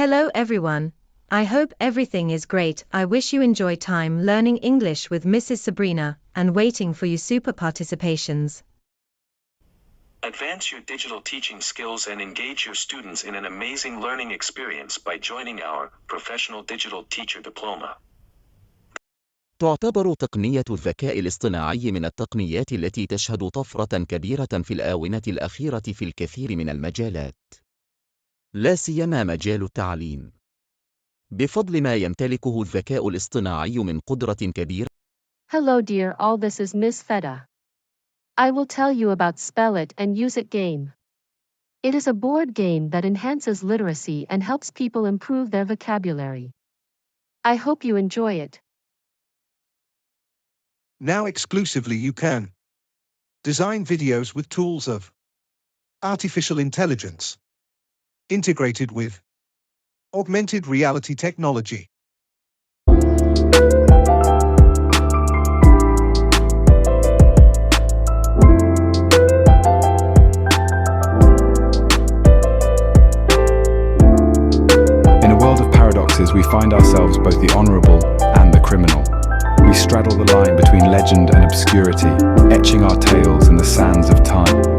Hello everyone. I hope everything is great. I wish you enjoy time learning English with Mrs. Sabrina and waiting for you super participations. Advance your digital teaching skills and engage your students in an amazing learning experience by joining our Professional Digital Teacher Diploma. تعتبر تقنية الذكاء الاصطناعي من التقنيات التي تشهد طفرة كبيرة في الآونة الأخيرة في الكثير من المجالات، لا سيما مجال التعليم، بفضل ما يمتلكه الذكاء الاصطناعي من قدرة كبيرة. Hello dear all, this is Miss Feta. I will tell you about Spell It and Use It game. It is a board game that enhances literacy and helps people improve their vocabulary. I hope you enjoy it. Now exclusively you can design videos with tools of artificial intelligence integrated with augmented reality technology. In a world of paradoxes, we find ourselves both the honorable and the criminal. We straddle the line between legend and obscurity, etching our tales in the sands of time.